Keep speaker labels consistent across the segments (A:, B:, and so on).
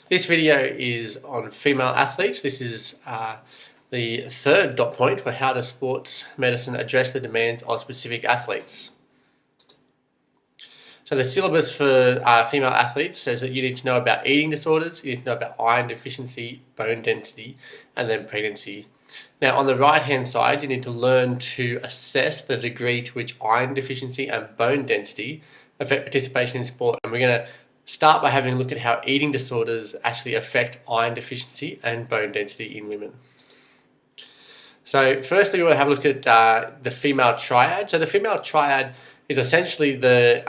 A: This video is on female athletes. This is the third dot point for how does sports medicine address the demands of specific athletes. So the syllabus for female athletes says that you need to know about eating disorders, you need to know about iron deficiency, bone density, and then pregnancy. Now on the right hand side, you need to learn to assess the degree to which iron deficiency and bone density affect participation in sport. And we're going to start by having a look at how eating disorders actually affect iron deficiency and bone density in women. So firstly, we want to have a look at the female triad. So the female triad is essentially the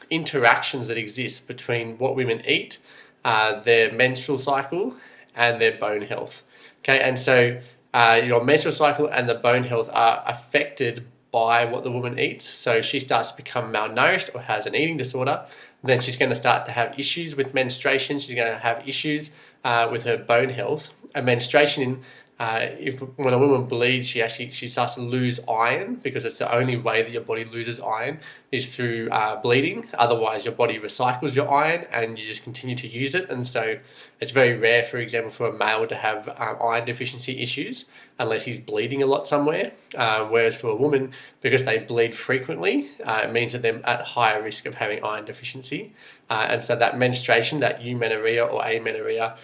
A: interactions that exist between what women eat, their menstrual cycle, and their bone health. Okay, and so your menstrual cycle and the bone health are affected by what the woman eats. So if she starts to become malnourished or has an eating disorder, then she's going to start to have issues with menstruation. She's going to have issues with her bone health. And menstruation, when a woman bleeds, she starts to lose iron, because it's the only way that your body loses iron is through bleeding. Otherwise, your body recycles your iron and you just continue to use it. And so it's very rare, for example, for a male to have iron deficiency issues unless he's bleeding a lot somewhere. Whereas for a woman, because they bleed frequently, it means that they're at higher risk of having iron deficiency. And so that menstruation, that eumenorrhea or amenorrhea,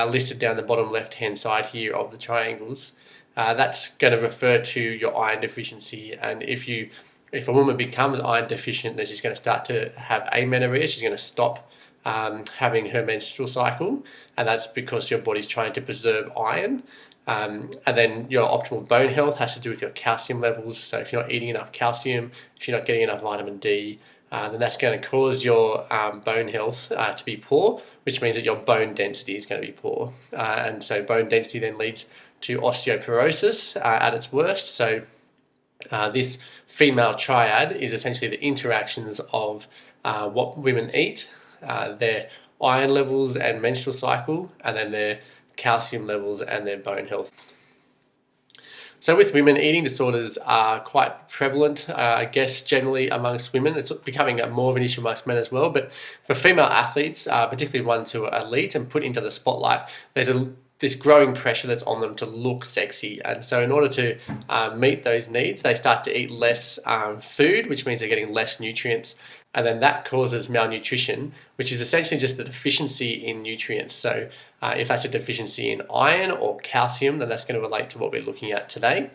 A: listed down the bottom left-hand side here of the triangles, that's going to refer to your iron deficiency. And if a woman becomes iron deficient, then she's going to start to have amenorrhea. She's going to stop having her menstrual cycle, and that's because your body's trying to preserve iron. And then your optimal bone health has to do with your calcium levels. So if you're not eating enough calcium, if you're not getting enough vitamin D, then that's going to cause your bone health to be poor, which means that your bone density is going to be poor. And so bone density then leads to osteoporosis at its worst. So this female triad is essentially the interactions of what women eat, their iron levels and menstrual cycle, and then their calcium levels and their bone health. So with women, eating disorders are quite prevalent, I guess, generally amongst women. It's becoming more of an issue amongst men as well. But for female athletes, particularly ones who are elite and put into the spotlight, there's this growing pressure that's on them to look sexy. And so in order to meet those needs, they start to eat less food, which means they're getting less nutrients. And then that causes malnutrition, which is essentially just a deficiency in nutrients. So if that's a deficiency in iron or calcium, then that's going to relate to what we're looking at today.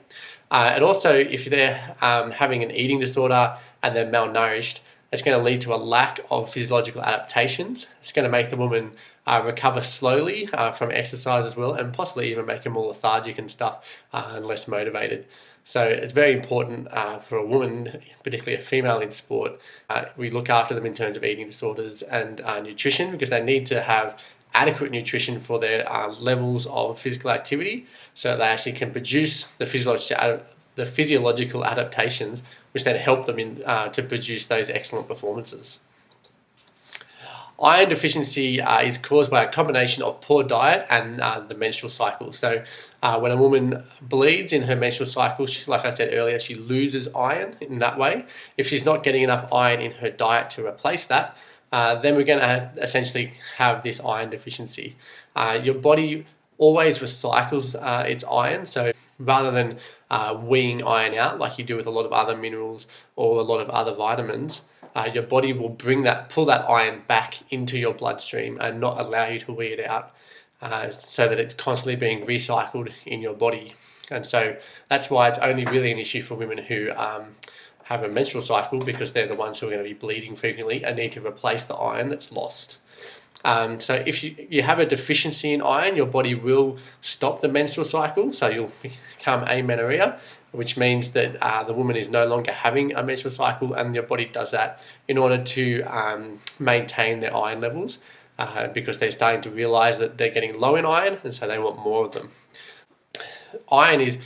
A: And also, if they're having an eating disorder and they're malnourished, it's going to lead to a lack of physiological adaptations. It's going to make the woman recover slowly from exercise as well, and possibly even make her more lethargic and stuff and less motivated. So it's very important for a woman, particularly a female in sport, we look after them in terms of eating disorders and nutrition, because they need to have adequate nutrition for their levels of physical activity, so that they actually can produce the physiological adaptations, which then help them to produce those excellent performances. Iron deficiency is caused by a combination of poor diet and the menstrual cycle. So when a woman bleeds in her menstrual cycle, like I said earlier, she loses iron in that way. If she's not getting enough iron in her diet to replace that, then we're going to essentially have this iron deficiency. Your body always recycles its iron. So rather than weeing iron out like you do with a lot of other minerals or a lot of other vitamins, your body will pull that iron back into your bloodstream and not allow you to wee it out, so that it's constantly being recycled in your body. And so that's why it's only really an issue for women who have a menstrual cycle, because they're the ones who are going to be bleeding frequently and need to replace the iron that's lost. So if you have a deficiency in iron, your body will stop the menstrual cycle, so you'll become amenorrhea, which means that the woman is no longer having a menstrual cycle, and your body does that in order to maintain their iron levels, because they're starting to realize that they're getting low in iron, and so they want more of them. Iron is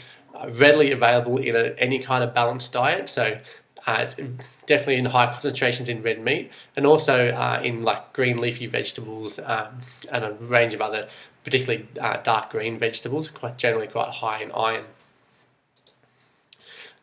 A: readily available in any kind of balanced diet, so it's definitely in high concentrations in red meat, and also in like green leafy vegetables and a range of other, particularly dark green vegetables, generally quite high in iron.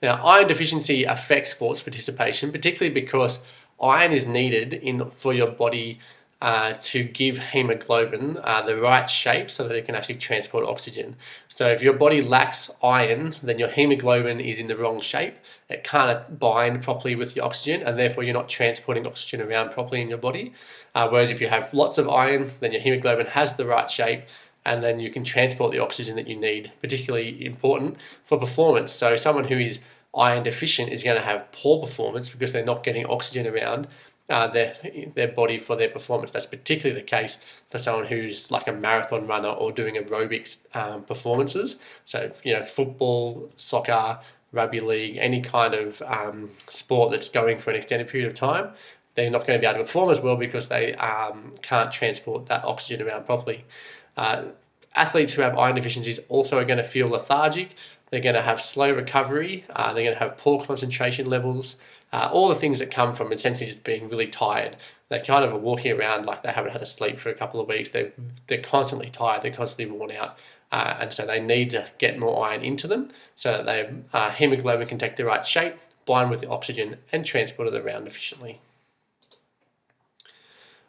A: Now, iron deficiency affects sports participation, particularly because iron is needed for your body to give hemoglobin the right shape so that it can actually transport oxygen. So if your body lacks iron, then your hemoglobin is in the wrong shape. It can't bind properly with your oxygen, and therefore you're not transporting oxygen around properly in your body. Whereas if you have lots of iron, then your hemoglobin has the right shape, and then you can transport the oxygen that you need, particularly important for performance. So someone who is iron deficient is going to have poor performance because they're not getting oxygen around their body for their performance. That's particularly the case for someone who's like a marathon runner or doing aerobics performances. So, football, soccer, rugby league, any kind of sport that's going for an extended period of time, they're not going to be able to perform as well because they can't transport that oxygen around properly. Athletes who have iron deficiencies also are going to feel lethargic. They're going to have slow recovery. They're going to have poor concentration levels. All the things that come from essentially just being really tired. They kind of are walking around like they haven't had a sleep for a couple of weeks. They're constantly tired. They're constantly worn out. And so they need to get more iron into them so that their hemoglobin can take the right shape, bind with the oxygen, and transport it around efficiently.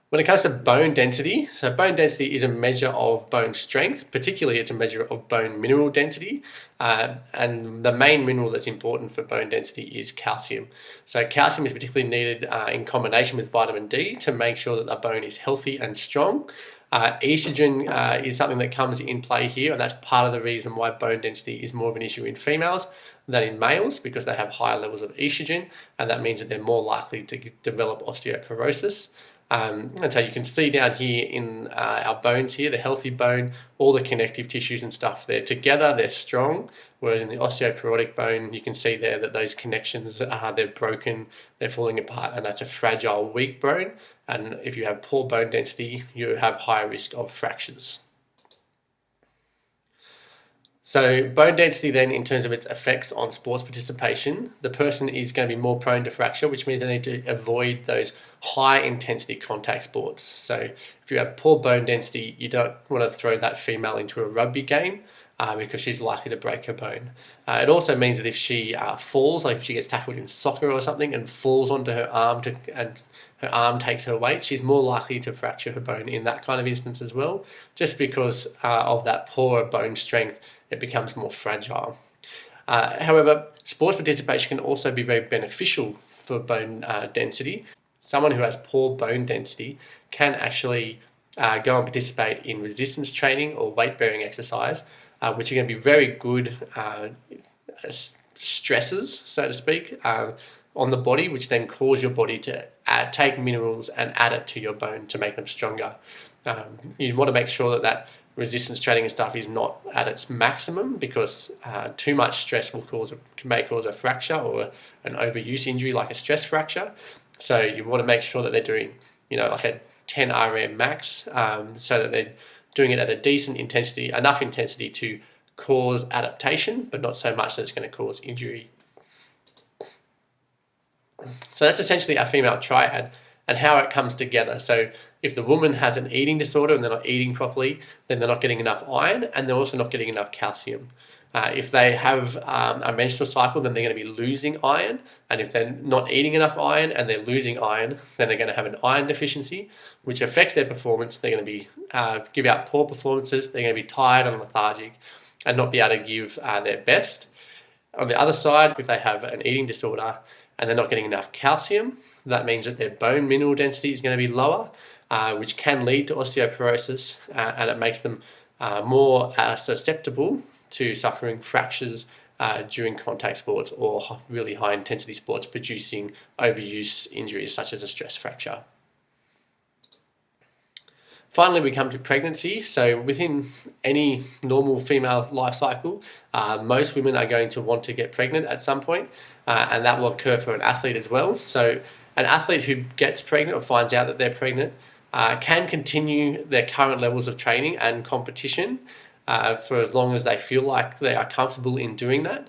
A: When it comes to bone density, so bone density is a measure of bone strength, particularly it's a measure of bone mineral density, and the main mineral that's important for bone density is calcium. So calcium is particularly needed in combination with vitamin D to make sure that the bone is healthy and strong. Estrogen is something that comes in play here, and that's part of the reason why bone density is more of an issue in females than in males, because they have higher levels of estrogen, and that means that they're more likely to develop osteoporosis. And so you can see down here in our bones here, the healthy bone, all the connective tissues and stuff, they're together, they're strong, whereas in the osteoporotic bone, you can see there that those connections, they're broken, they're falling apart, and that's a fragile, weak bone. And if you have poor bone density, you have higher risk of fractures. So bone density then, in terms of its effects on sports participation, the person is going to be more prone to fracture, which means they need to avoid those high intensity contact sports. So if you have poor bone density, you don't want to throw that female into a rugby game because she's likely to break her bone. It also means that if she falls, like if she gets tackled in soccer or something and falls onto her arm and her arm takes her weight, she's more likely to fracture her bone in that kind of instance as well, just because of that poor bone strength. It becomes more fragile. However, sports participation can also be very beneficial for bone density. Someone who has poor bone density can actually go and participate in resistance training or weight-bearing exercise, which are going to be very good stresses, so to speak, on the body, which then cause your body to take minerals and add it to your bone to make them stronger. You want to make sure that resistance training and stuff is not at its maximum, because too much stress may cause a fracture or an overuse injury like a stress fracture. So you want to make sure that they're doing, like a 10 RM max, so that they're doing it at a decent intensity, enough intensity to cause adaptation, but not so much that it's going to cause injury. So that's essentially our female triad and how it comes together. So if the woman has an eating disorder and they're not eating properly, then they're not getting enough iron, and they're also not getting enough calcium. If they have a menstrual cycle, then they're going to be losing iron. And if they're not eating enough iron and they're losing iron, then they're going to have an iron deficiency, which affects their performance. They're going to be give out poor performances. They're going to be tired and lethargic and not be able to give their best. On the other side, if they have an eating disorder and they're not getting enough calcium, that means that their bone mineral density is going to be lower, which can lead to osteoporosis, and it makes them more susceptible to suffering fractures during contact sports or really high intensity sports, producing overuse injuries such as a stress fracture. Finally, we come to pregnancy. So within any normal female life cycle, most women are going to want to get pregnant at some point, and that will occur for an athlete as well. So an athlete who gets pregnant or finds out that they're pregnant can continue their current levels of training and competition for as long as they feel like they are comfortable in doing that.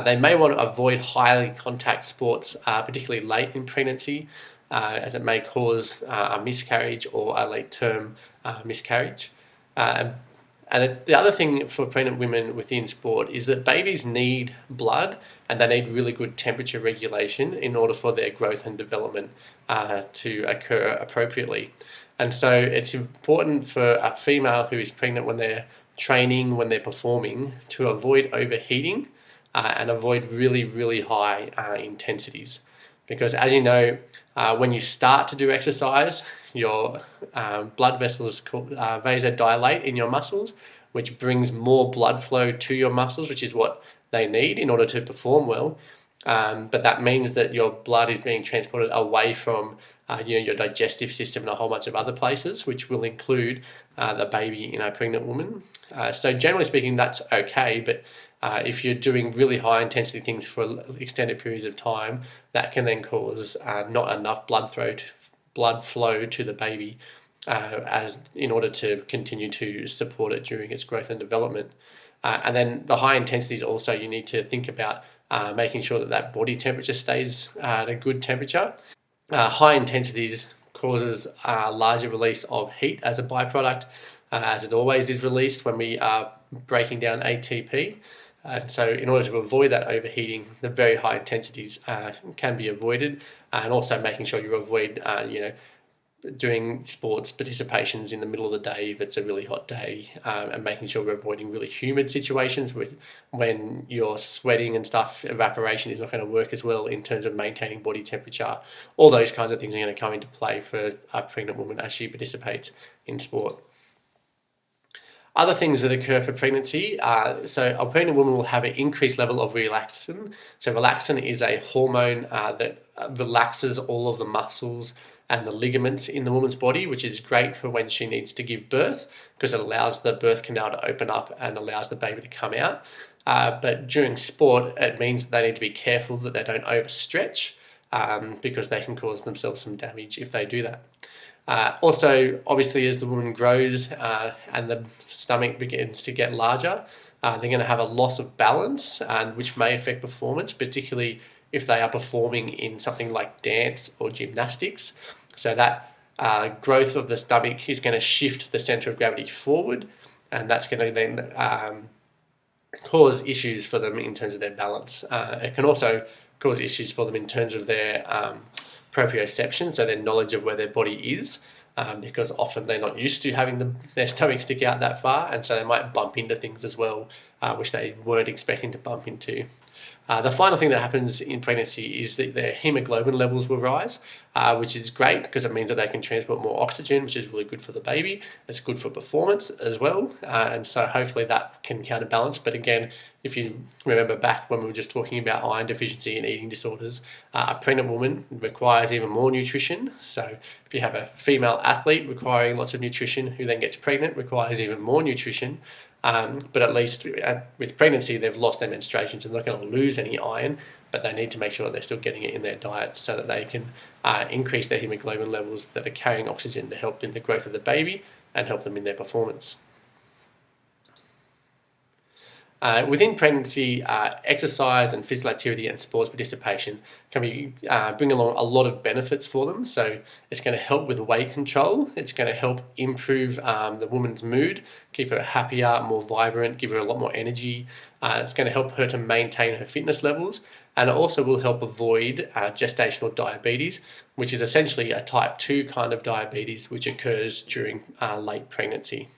A: They may want to avoid highly contact sports, particularly late in pregnancy, as it may cause a miscarriage or a late-term miscarriage. The other thing for pregnant women within sport is that babies need blood, and they need really good temperature regulation in order for their growth and development to occur appropriately. And so it's important for a female who is pregnant when they're training, when they're performing, to avoid overheating and avoid really, really high intensities. Because as you know, when you start to do exercise, your blood vessels vasodilate in your muscles, which brings more blood flow to your muscles, which is what they need in order to perform well. But that means that your blood is being transported away from your digestive system and a whole bunch of other places, which will include the baby in a pregnant woman. So generally speaking, that's okay, but if you're doing really high intensity things for extended periods of time, that can then cause not enough blood flow to the baby as in order to continue to support it during its growth and development. And then the high intensities also, you need to think about making sure that body temperature stays at a good temperature. High intensities causes a larger release of heat as a byproduct, as it always is released when we are breaking down ATP. And so in order to avoid that overheating, the very high intensities can be avoided, and also making sure you avoid doing sports participations in the middle of the day if it's a really hot day, and making sure we're avoiding really humid situations when you're sweating and stuff. Evaporation is not going to work as well in terms of maintaining body temperature. All those kinds of things are going to come into play for a pregnant woman as she participates in sport. Other things that occur for pregnancy, so a pregnant woman will have an increased level of relaxin. So relaxin is a hormone that relaxes all of the muscles and the ligaments in the woman's body, which is great for when she needs to give birth, because it allows the birth canal to open up and allows the baby to come out. But during sport, it means they need to be careful that they don't overstretch, because they can cause themselves some damage if they do that. Also, obviously, as the woman grows and the stomach begins to get larger, they're going to have a loss of balance, which may affect performance, particularly if they are performing in something like dance or gymnastics. So that growth of the stomach is going to shift the center of gravity forward, and that's going to then cause issues for them in terms of their balance. It can also cause issues for them in terms of their proprioception, so their knowledge of where their body is, because often they're not used to having their stomach stick out that far, and so they might bump into things as well, which they weren't expecting to bump into. The final thing that happens in pregnancy is that their hemoglobin levels will rise, which is great because it means that they can transport more oxygen, which is really good for the baby. It's good for performance as well, and so hopefully that can counterbalance. But again, if you remember back when we were just talking about iron deficiency and eating disorders, a pregnant woman requires even more nutrition. So if you have a female athlete requiring lots of nutrition who then gets pregnant, requires even more nutrition. But at least with pregnancy, they've lost their menstruation, so they're not going to lose any iron, but they need to make sure that they're still getting it in their diet so that they can increase their hemoglobin levels that are carrying oxygen to help in the growth of the baby and help them in their performance. Within pregnancy, exercise and physical activity and sports participation can bring along a lot of benefits for them. So it's going to help with weight control. It's going to help improve the woman's mood, keep her happier, more vibrant, give her a lot more energy. It's going to help her to maintain her fitness levels, and it also will help avoid gestational diabetes, which is essentially a type 2 kind of diabetes which occurs during late pregnancy.